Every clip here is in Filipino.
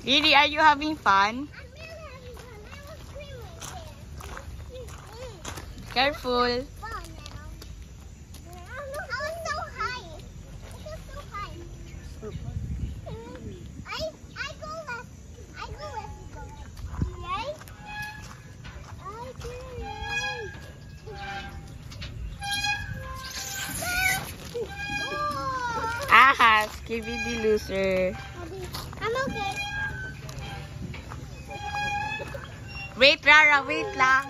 Riri, are you having fun? Careful. Ah, Skibidi loser. I'm okay. Wait, Rara, wait lang.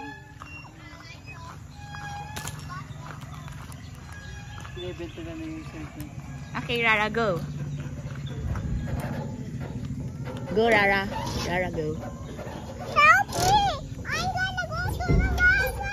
Okay, Rara, go. Go, Rara. Rara, go. Help me! I'm gonna go to the lava!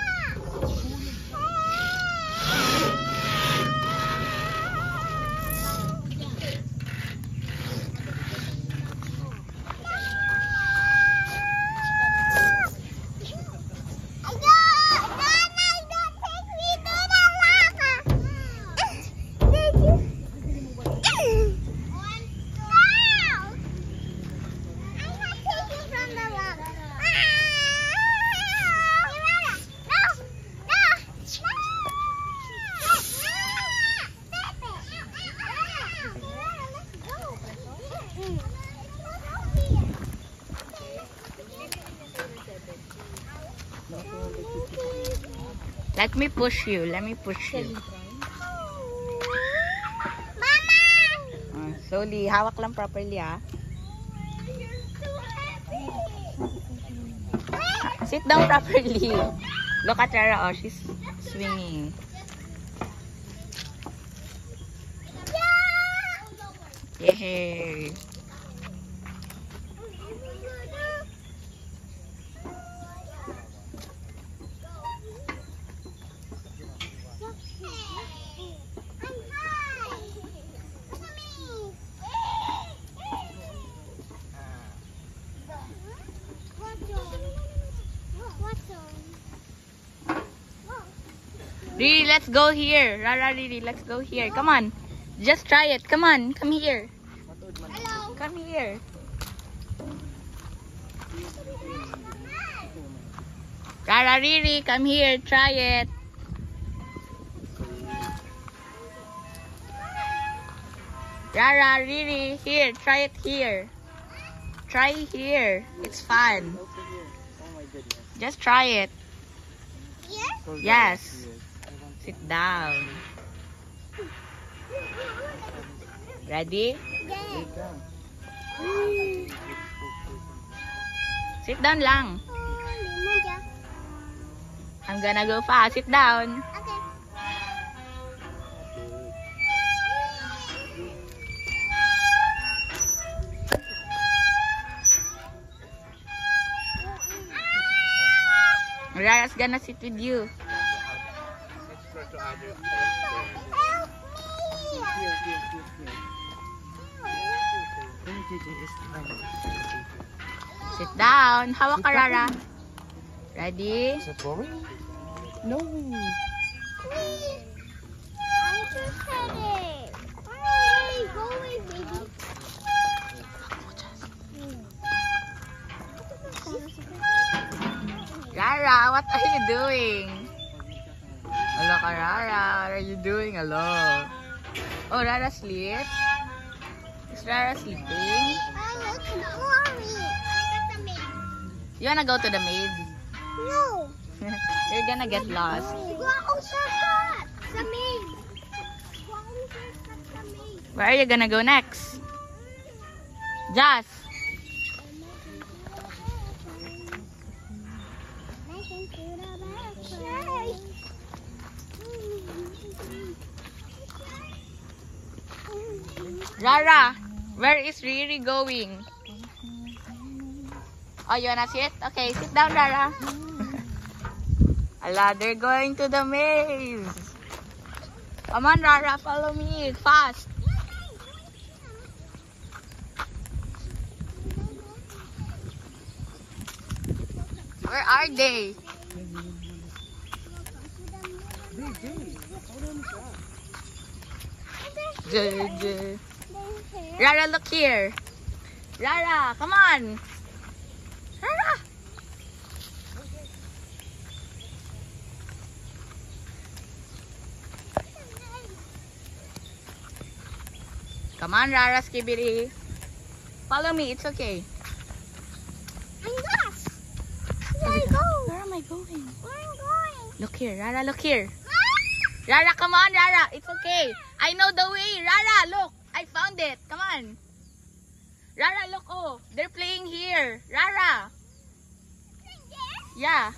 Let me push you. Let me push you. Mama! Slowly. Hawak lang properly, ah. Sit down properly. Look at Rara. Oh, she's swinging. Yay! Riri, let's go here. Rara, Riri, let's go here. Come on. Just try it. Come on. Come here. Hello. Come here. Rara, Riri, come here. Try it. Rara, Riri, here. Try it here. Try here. It's fun. Just try it. Yes? Yes. Sit down. Ready? Yes. Sit down lang. I'm gonna go fast. Sit down. Okay. Rara's gonna sit with you. Help me! Sit down. Hawak ka, Rara. Ready? Is it going? No. Please. I'm just headed. Hey, go away, baby. Rara, what are you doing? Hello ka, Rara. What are you doing? Hello. Oh, Rara sleeps? Is Rara sleeping? It's boring. You wanna go to the maze? No. You're gonna get lost. Go ako sa maze. Go ako sa maze. Where are you gonna go next? Jas. Rara, where is Riri going? Oh, you wanna sit? Okay, sit down, Rara. Ala, they're going to the maze. Come on, Rara, follow me. Fast. Where are they? JJ. Rara, look here. Rara, come on. Rara. Come on, Rara Skibidi. Follow me, it's okay. I'm lost. Where I go? Where am I going? Where I'm going? Look here, Rara, look here. Rara, come on, Rara. It's okay. I know the way. Rara, look. I found it. Come on. Rara, look. Oh, they're playing here. Rara. Yeah.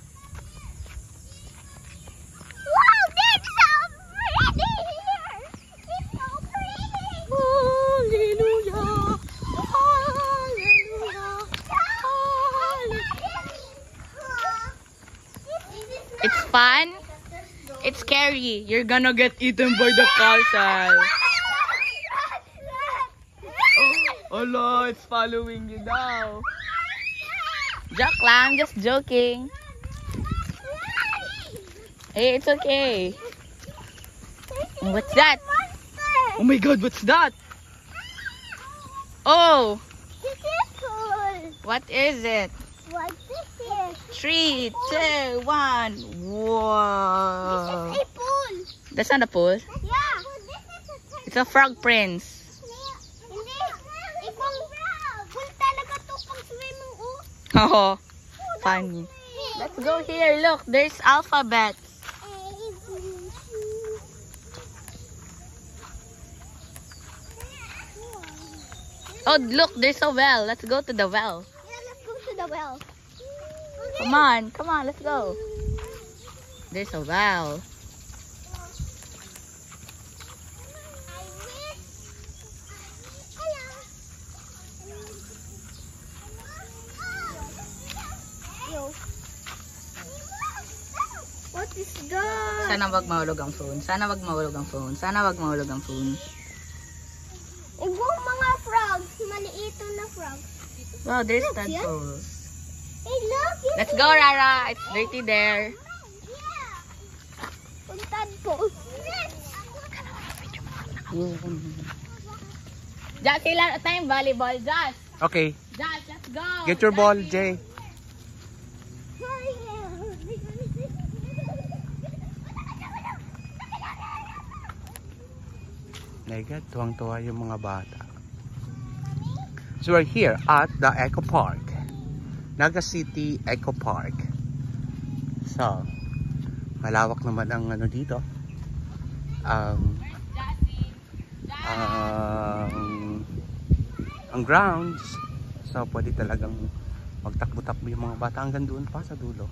Wow, it's so pretty here. It's so pretty. Hallelujah. Hallelujah. Hallelujah. It's fun. It's scary. You're gonna get eaten by the castle. Oh, Allah, it's following you now. Joke lang, just joking. Hey, it's okay. What's that? Oh my God, what's that? Oh, This is cool. what is it? What this is? 3, 2, 1. This Whoa. is a pool. That's not a pool. Yeah. It's a frog prince. Hindi. Ibang pool talaga to pang swimming. Oh, funny. Let's go here. Look, there's alphabets. Oh, look, there's a well. Let's go to the well. Yeah, let's go to the well. Come on, let's go. There's a well. What is that? Sana wag mahulog ang phone. Sana wag mahulog ang phone. Sana wag mahulog ang phone. Ibang mga frogs. Maliito na frogs. Wow, there's Look, yeah. tadpoles. Hey, look! you Let's see? go, Rara. It's dirty there. Yeah. Ang tadpoles. Josh, ilan time volleyball, Josh? Okay, Josh, let's go. get your ball, Josh, Jay. Mega, tuwang-tuwa yung mga bata. So we're here at the Eco Park. Naga City Eco Park. So, malawak naman ang ano dito. Ang grounds. So, pwede talagang magtakbo-takbo yung mga bata hanggang doon pa sa dulo.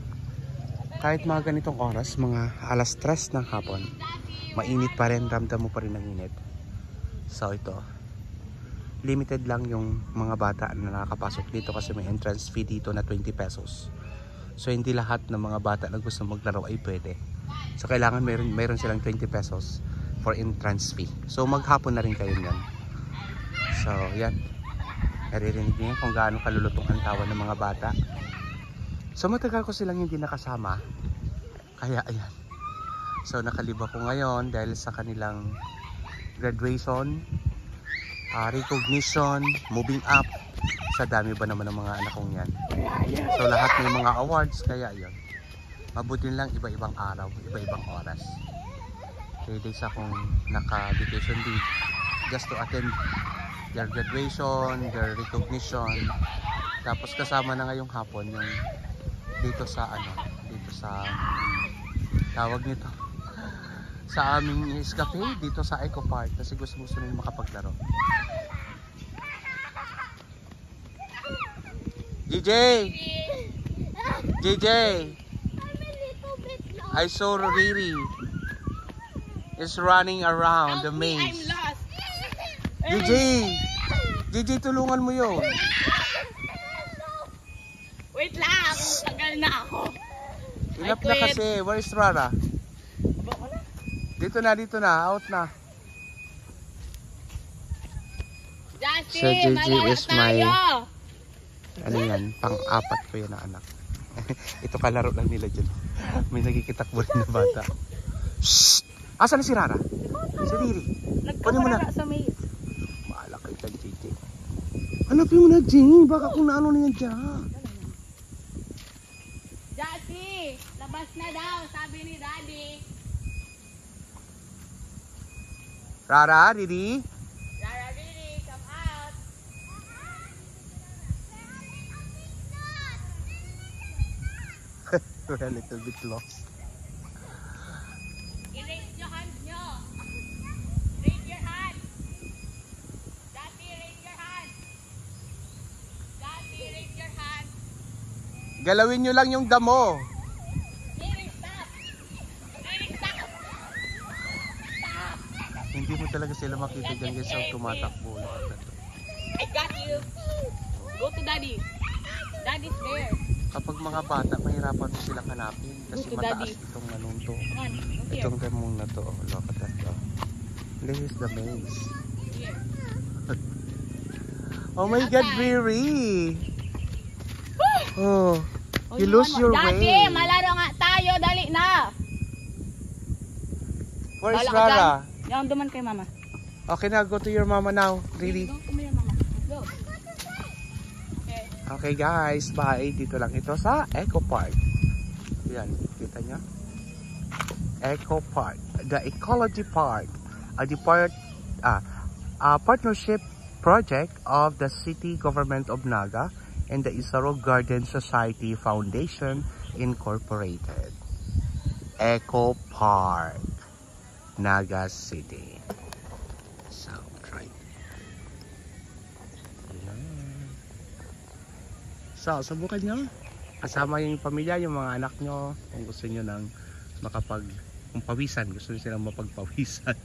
Kahit mga ganitong oras, mga alas 3 ng hapon, mainit pa rin, ramdam mo pa rin ang init. So ito, limited lang yung mga bata na nakakapasok dito kasi may entrance fee dito na 20 pesos. So hindi lahat ng mga bata na gusto maglaro ay pwede. So kailangan mayroon silang 20 pesos for entrance fee. So maghapon na rin kayo niyan. So yan, naririnig niyo kung gaano kalulutong ang tawa ng mga bata. So matagal ko silang hindi nakasama, kaya ayan. So nakaliba ko ngayon dahil sa kanilang graduation, recognition, moving up. Sa dami ba naman ng mga anak kong yan. So lahat may mga awards, kaya yun. Mabuti lang iba-ibang araw, iba-ibang oras. 3 days akong naka-vacation leave just to attend their graduation, their recognition. Tapos kasama na ngayong hapon yung dito sa dito sa tawag nito, sa aming cafe dito sa Eco Park kasi gusto nila makapaglaro. JJ! JJ! I saw Riri is running around the maze. JJ! JJ, tulungan mo yun. Wait lang, tagal na ako. Inap na kasi. Where is Rara? Dito na, out na. Justin, So, JJ malala is my- tayo. Ano yan? Pang-apat ko yan na anak. Ito kalaro lang nila dyan. May nagikitakbo rin na bata. Shhh! Asan na si Rara? Si Riri. Kunin mo na. Nagkaparara sa may... Maala kayo dyan, JJ. Hanapin mo na, Jing. Baka kung naano na yan dyan. Jackie, labas na daw, sabi ni Daddy. Rara, Riri. Rara, Riri, come out. We're a little bit lost. I-raise your hand nyo. Raise your hand. Jackie, raise your hand. Jackie, raise your hand. Galawin nyo lang yung damo. Riri, stop. Riri, stop. Hindi mo talaga sila makita dyan guys ang tumatakbo. I got you. Go to Daddy. Daddy's there. Kapag mga bata, mahirapan mo silang hanapin. Kasi Go to mataas Daddy. itong anong to. Come on, go here. Itong damong na to. Look at that to. This is the maze. Here. Oh my God, Riri! Oh, you Oh, lose your Daddy, way. malaro nga tayo. Dali na. Where is Bala ka Rara? dyan. Yan, duman kay Mama. Okay na, go to your mama now, Riri. Go to your Mama. Go. Okay. Okay guys, bye. Dito lang ito sa Eco Park. Yan, kita nyo? Eco Park. The Ecology Park. A partnership project of the City Government of Naga and the Isaro Garden Society Foundation Incorporated. Eco Park, Naga City. Sound right. Ayan. So, subukan nyo. Kasama yung pamilya, yung mga anak nyo. Kung gusto nyo ng kung pawisan, gusto nyo silang mapagpawisan.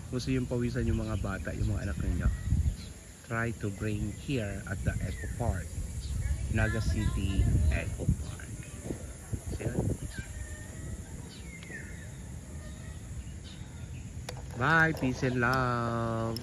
Gusto yung pawisan yung mga bata, yung mga anak nyo. Try to bring here at the Eco Park. Naga City Eco Park. So, yan. Bye, peace and love.